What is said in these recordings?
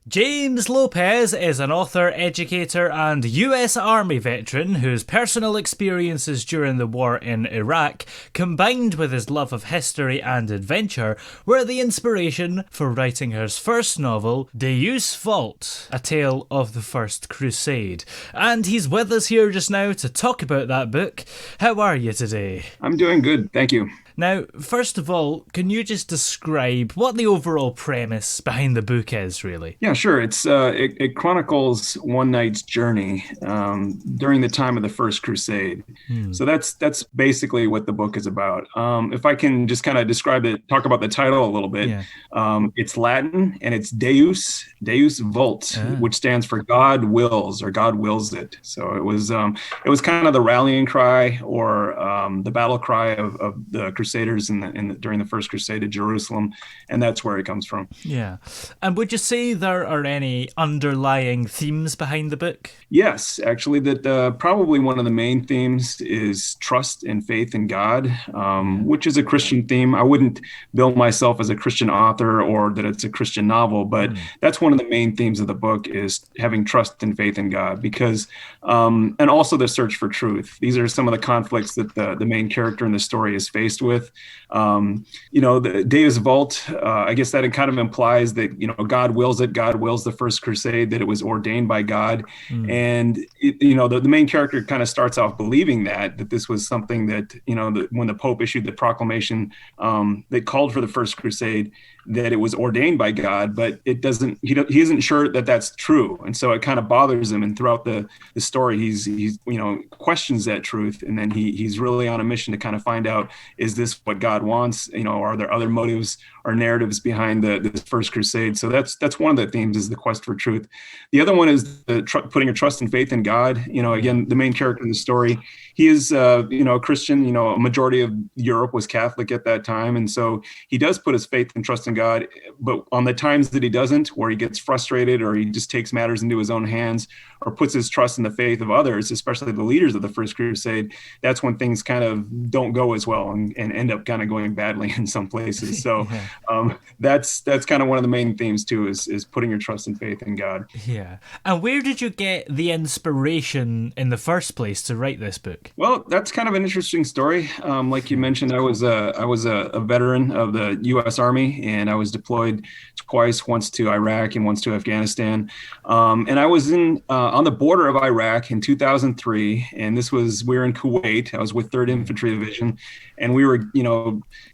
James Lopez is an author, educator, and US Army veteran whose personal experiences during the war in Iraq, combined with his love of history and adventure, were the inspiration for writing his first novel, Deus Vult, A Tale of the First Crusade. And he's with us here just now to talk about that book. How are you today? I'm doing good, thank you. Now, first of all, can you just describe what the overall premise behind the book is, really? Yeah, sure. It chronicles one knight's journey during the time of the First Crusade. Hmm. So that's basically what the book is about. If I can just kind of describe it, talk about the title a little bit. Yeah. It's Latin and it's Deus Vult, Ah. which stands for God wills or God wills it. So it was kind of the rallying cry or the battle cry of the Crusaders during the First Crusade of Jerusalem, and that's where it comes from. Yeah. And would you say there are any underlying themes behind the book? Yes, actually, that probably one of the main themes is trust and faith in God, Yeah. which is a Christian theme. I wouldn't bill myself as a Christian author or that it's a Christian novel, but Hmm. that's one of the main themes of the book is having trust and faith in God, because and also the search for truth. These are some of the conflicts that the main character in the story is faced with. The Deus Vult, I guess that it kind of implies that God wills it. God wills the First Crusade, that it was ordained by God. Hmm. And the main character kind of starts off believing that this was something that when the Pope issued the proclamation that called for the First Crusade, that it was ordained by God, but it doesn't. He isn't sure that that's true, and so it kind of bothers him. And throughout the story, he's questions that truth, and then he's really on a mission to kind of find out, is this what God wants? Are there other motives or narratives behind this First Crusade? So that's one of the themes, is the quest for truth. The other one is putting your trust and faith in God. Yeah. Again, the main character in the story, he is a Christian. A majority of Europe was Catholic at that time, and so he does put his faith and trust in God. But on the times that he doesn't, where he gets frustrated or he just takes matters into his own hands or puts his trust in the faith of others, especially the leaders of the First Crusade, that's when things kind of don't go as well and end up kind of going badly in some places. So Yeah. that's kind of one of the main themes too, is putting your trust and faith in God. Yeah. And where did you get the inspiration in the first place to write this book? Well, that's kind of an interesting story. Like you mentioned, I was a veteran of the U.S. Army, and I was deployed twice, once to Iraq and once to Afghanistan. And I was on the border of Iraq in 2003, and we were in Kuwait. I was with Third Infantry Division, and we were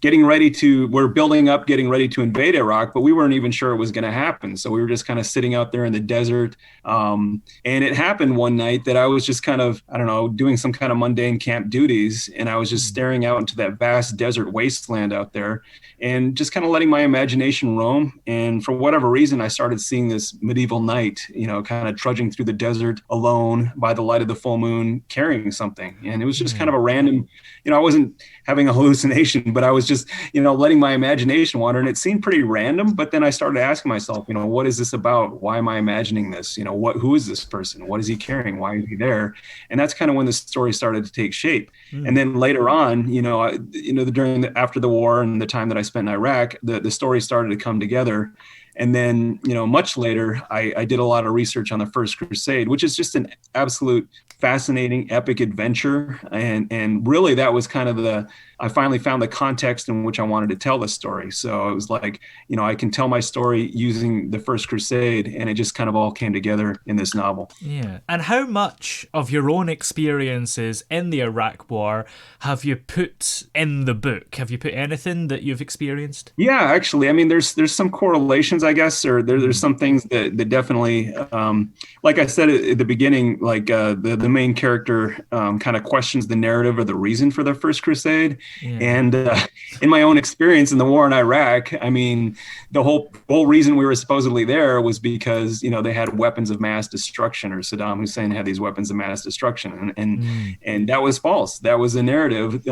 we're building up, getting ready to invade Iraq, but we weren't even sure it was going to happen. So we were just kind of sitting out there in the desert. And it happened one night that I was just kind of, I don't know, doing some kind of mundane camp duties. And I was just staring out into that vast desert wasteland out there and just kind of letting my imagination roam. And for whatever reason, I started seeing this medieval knight, kind of trudging through the desert alone by the light of the full moon, carrying something. And it was just kind Yeah. of a random, I wasn't having a hallucination, but I was just, letting my imagination wander. And it seemed pretty random. But then I started asking myself, what is this about? Why am I imagining this? Who is this person? What is he carrying? Why is he there? And that's kind of when the story started to take shape. And Hmm. then later on, after the war and the time that I spent in Iraq, the story started to come together. And then, much later, I did a lot of research on the First Crusade, which is just an absolute fascinating, epic adventure. And really, that was kind of I finally found the context in which I wanted to tell the story. So it was like, I can tell my story using the First Crusade, and it just kind of all came together in this novel. Yeah. And how much of your own experiences in the Iraq War have you put in the book? Have you put anything that you've experienced? Yeah, actually, I mean, there's some correlations, I guess, or there's Hmm. some things that definitely, like I said at the beginning, like the main character kind of questions the narrative or the reason for the First Crusade, Yeah. and in my own experience in the war in Iraq, I mean, the whole reason we were supposedly there was because they had weapons of mass destruction, or Saddam Hussein had these weapons of mass destruction, Hmm. and that was false. That was a narrative,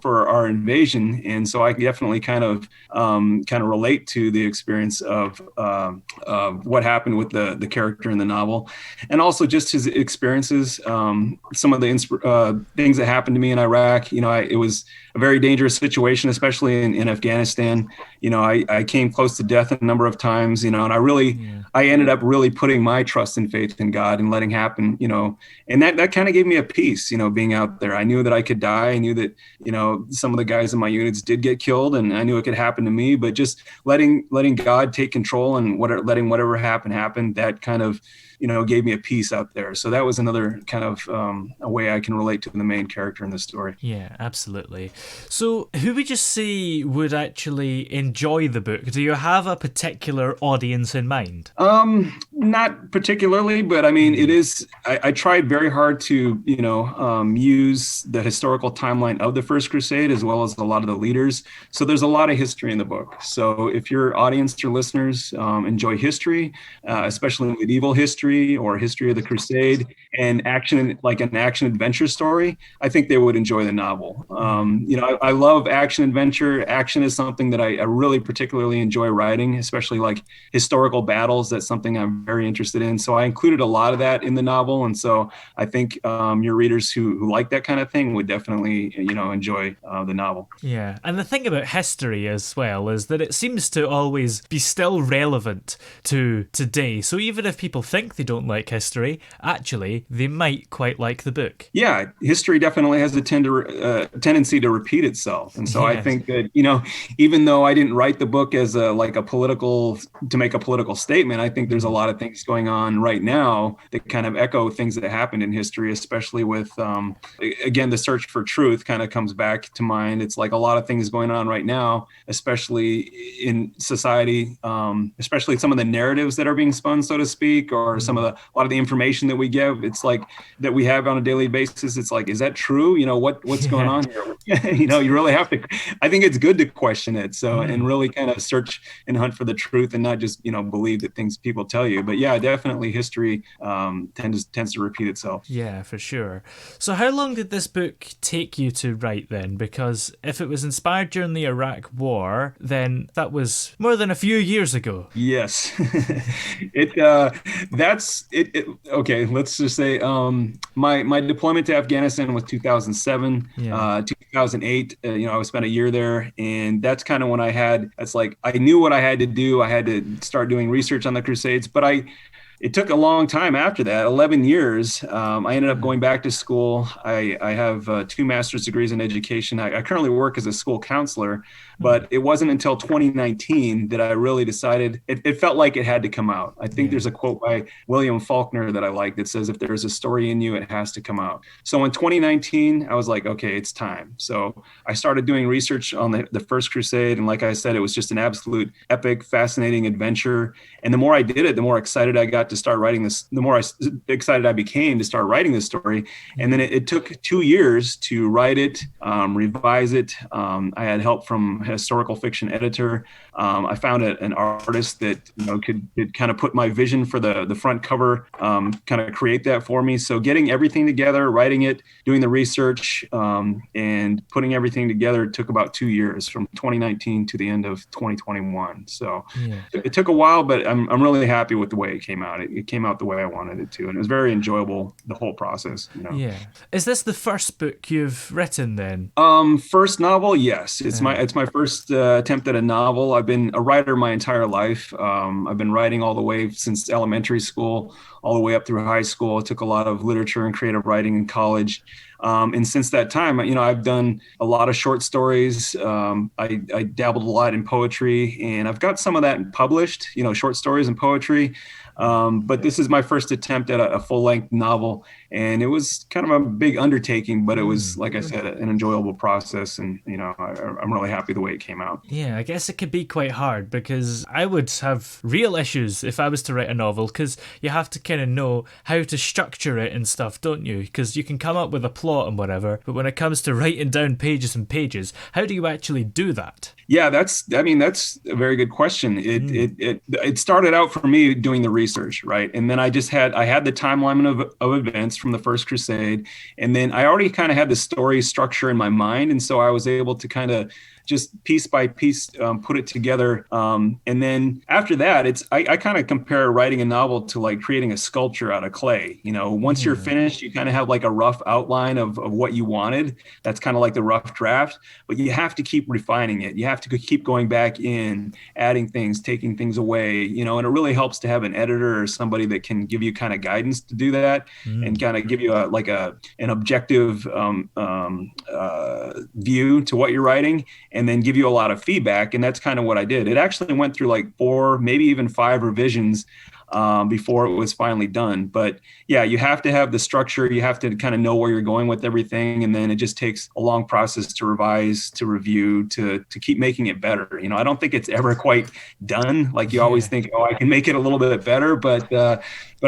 for our invasion, and so I definitely kind of relate to the experience of what happened with the character in the novel, and also just his experiences. Some of the things that happened to me in Iraq. It was a very dangerous situation, especially in Afghanistan. I came close to death a number of times. And I ended up really putting my trust and faith in God and letting happen. And that kind of gave me a peace. Being out there, I knew that I could die. I knew that some of the guys in my units did get killed, and I knew it could happen to me. But just letting God take control and letting whatever happen, that kind of gave me a peace out there. So that was another kind of a way I can relate to the main character in the story. Yeah, absolutely. So who would you say would actually enjoy the book? Do you have a particular audience in mind? Not particularly, but I mean, it is, I tried very hard to, use the historical timeline of the First Crusade as well as a lot of the leaders. So there's a lot of history in the book. So if your audience or listeners enjoy history, especially medieval history, or history of the Crusade, and action, like an action adventure story, I think they would enjoy the novel. I love action adventure. Action is something that I really particularly enjoy writing, especially like historical battles. That's something I'm very interested in. So I included a lot of that in the novel. And so I think your readers who like that kind of thing would definitely, enjoy the novel. Yeah. And the thing about history as well is that it seems to always be still relevant to today. So even if people think they don't like history, actually, they might quite like the book. Yeah, history definitely has a tendency to repeat itself. And so I think that, even though I didn't write the book as to make a political statement, I think there's a lot of things going on right now that kind of echo things that happened in history, especially with, again, the search for truth kind of comes back to mind. It's like a lot of things going on right now, especially in society, especially some of the narratives that are being spun, so to speak, or a lot of the information that we give. It's like that we have on a daily basis. It's like, is that true? What's going on here? You really have to, I think it's good to question it. So, and really kind of search and hunt for the truth and not just, believe the things people tell you. But yeah, definitely history tends to repeat itself. Yeah, for sure. So how long did this book take you to write then? Because if it was inspired during the Iraq War, then that was more than a few years ago. Yes. Okay, let's just say my deployment to Afghanistan was 2007. 2008, I spent a year there, and that's kind of when I knew what I had to do. I had to start doing research on the Crusades, but it took a long time after that, 11 years. I ended up going back to school. I have 2 master's degrees in education. I currently work as a school counselor, but it wasn't until 2019 that I really decided it felt like it had to come out. I think there's a quote by William Faulkner that I like that says, if there's a story in you, it has to come out. So in 2019, I was like, okay, it's time. So I started doing research on the First Crusade. And like I said, it was just an absolute epic, fascinating adventure. And the more I did it, the more excited I got to start writing this, the more excited I became to start writing this story. And then it took 2 years to write it, revise it. I had help from a historical fiction editor. I found an artist that could kind of put my vision for the front cover, kind of create that for me. So getting everything together, writing it, doing the research, and putting everything together took about 2 years, from 2019 to the end of 2021. So it took a while, but I'm really happy with the way it came out. It came out the way I wanted it to, and it was very enjoyable, the whole process. Yeah. Is this the first book you've written then? First novel, yes. It's my first attempt at a novel. I've been a writer my entire life. I've been writing all the way since elementary school, all the way up through high school. I took a lot of literature and creative writing in college. And since that time, I've done a lot of short stories. I dabbled a lot in poetry, and I've got some of that published, short stories and poetry. But this is my first attempt at a full-length novel, and it was kind of a big undertaking, but it was, like I said, an enjoyable process, and I'm really happy the way it came out. Yeah, I guess it could be quite hard, because I would have real issues if I was to write a novel, because you have to kind of know how to structure it and stuff, don't you? Because you can come up with a plot and whatever, but when it comes to writing down pages and pages, how do you actually do that? Yeah, that's a very good question. It started out for me doing the research, right? And then I had the timeline of events from the First Crusade. And then I already kind of had the story structure in my mind. And so I was able to kind of just piece by piece, put it together. And then after that, I kind of compare writing a novel to like creating a sculpture out of clay. Once you're finished, you kind of have like a rough outline of what you wanted. That's kind of like the rough draft, but you have to keep refining it. You have to keep going back in, adding things, taking things away, and it really helps to have an editor or somebody that can give you kind of guidance to do that and kind of give you an objective view to what you're writing, and then give you a lot of feedback. And that's kind of what I did. It actually went through like 4, maybe even 5 revisions before it was finally done. But yeah, you have to have the structure. You have to kind of know where you're going with everything. And then it just takes a long process to revise, to review, to keep making it better. I don't think it's ever quite done. Like you always think, oh, I can make it a little bit better. But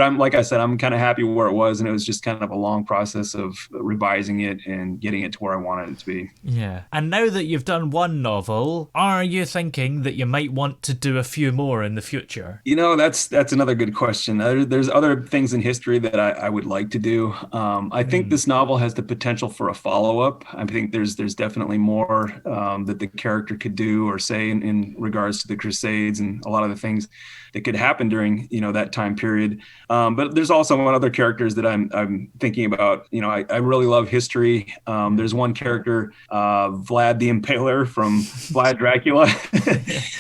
I'm, like I said, I'm kind of happy where it was. And it was just kind of a long process of revising it and getting it to where I wanted it to be. Yeah. And now that you've done one novel, are you thinking that you might want to do a few more in the future? That's another good question. There's other things in history that I would like to do. I think this novel has the potential for a follow-up. I think there's definitely more that the character could do or say in regards to the Crusades and a lot of the things that could happen during that time period. But there's also other characters that I'm thinking about. I really love history. There's one character, Vlad the Impaler from Vlad Dracula.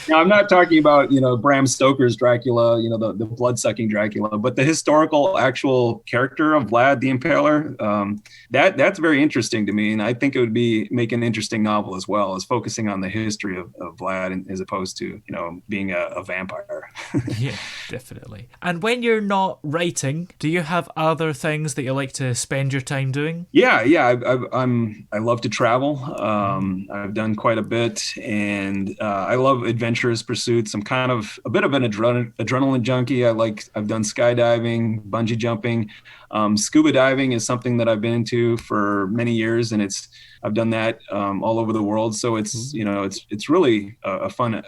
Now I'm not talking about Bram Stoker's Dracula, the blood-sucking Dracula, but the historical actual character of Vlad the Impaler. That's very interesting to me, and I think it would make an interesting novel as well, as focusing on the history of Vlad as opposed to being a vampire. Yeah, definitely. And when you're not writing, do you have other things that you like to spend your time doing? Yeah. I love to travel. I've done quite a bit, and I love adventurous pursuits. I'm kind of a bit of an adrenaline junkie. I've done skydiving, bungee jumping. Scuba diving is something that I've been into for many years, and I've done that all over the world. So it's really a fun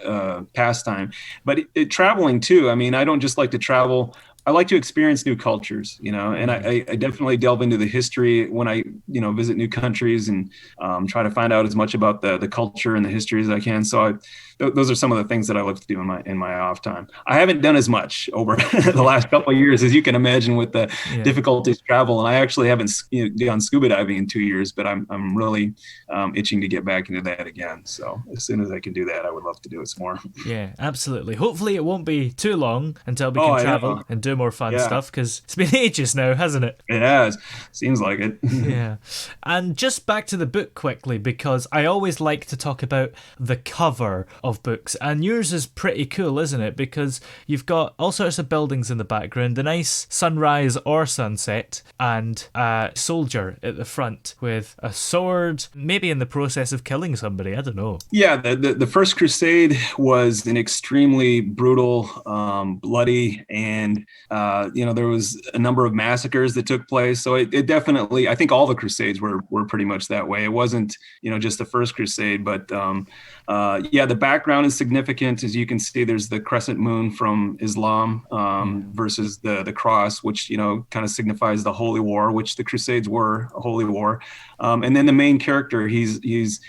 pastime. But traveling too. I mean, I don't just like to travel. I like to experience new cultures, and I definitely delve into the history when I, visit new countries and try to find out as much about the culture and the history as I can. So those are some of the things that I love to do in my off time. I haven't done as much over the last couple of years, as you can imagine, with the difficulties travel. And I actually haven't done scuba diving in 2 years, but I'm really itching to get back into that again. So as soon as I can do that, I would love to do it some more. Yeah, absolutely. Hopefully it won't be too long until we can travel and do more fun stuff, because it's been ages now, hasn't it? It has. Seems like it. Yeah. And just back to the book quickly, because I always like to talk about the cover of books, and yours is pretty cool, isn't it? Because you've got all sorts of buildings in the background, a nice sunrise or sunset, and a soldier at the front with a sword, maybe in the process of killing somebody. I don't know. Yeah, the First Crusade was an extremely brutal, bloody, and there was a number of massacres that took place. So it definitely, I think all the Crusades were pretty much that way. It wasn't, just the First Crusade, but the background is significant. As you can see, there's the crescent moon from Islam versus the cross, which, kind of signifies the holy war, which the Crusades were a holy war. And then the main character, he's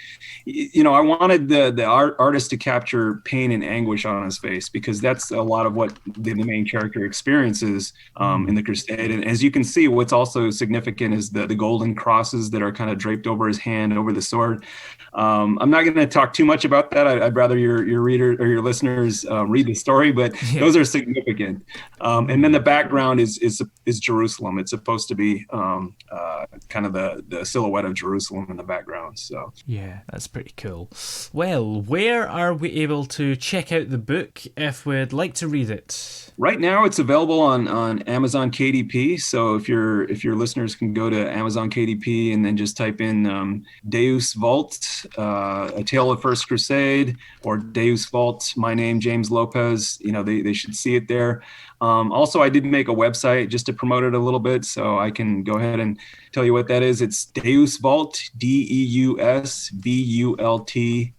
I wanted the artist to capture pain and anguish on his face, because that's a lot of what the main character experiences in the Crusade. And as you can see, what's also significant is the golden crosses that are kind of draped over his hand, over the sword. I'm not going to talk too much about that. I'd rather your reader or your listeners read the story, but those are significant. And then the background is Jerusalem. It's supposed to be kind of the silhouette of Jerusalem in the background. So yeah, that's pretty cool. Well, where are we able to check out the book if we'd like to read it? Right now, it's available on Amazon KDP. So if your listeners can go to Amazon KDP and then just type in Deus Vult, A Tale of First Crusade, or Deus Vult, my name, James Lopez, they should see it there. Also, I did make a website just to promote it a little bit, so I can go ahead and tell you what that is. It's Deus Vult, DeusVult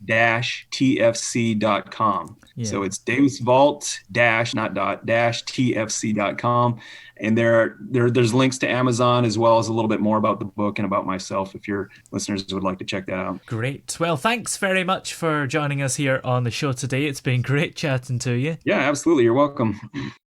dash TFC.com. Yeah. So it's Deus Vult dash, not dot, dash TFC.com. And there's links to Amazon as well as a little bit more about the book and about myself if your listeners would like to check that out. Great. Well, thanks very much for joining us here on the show today. It's been great chatting to you. Yeah, absolutely. You're welcome.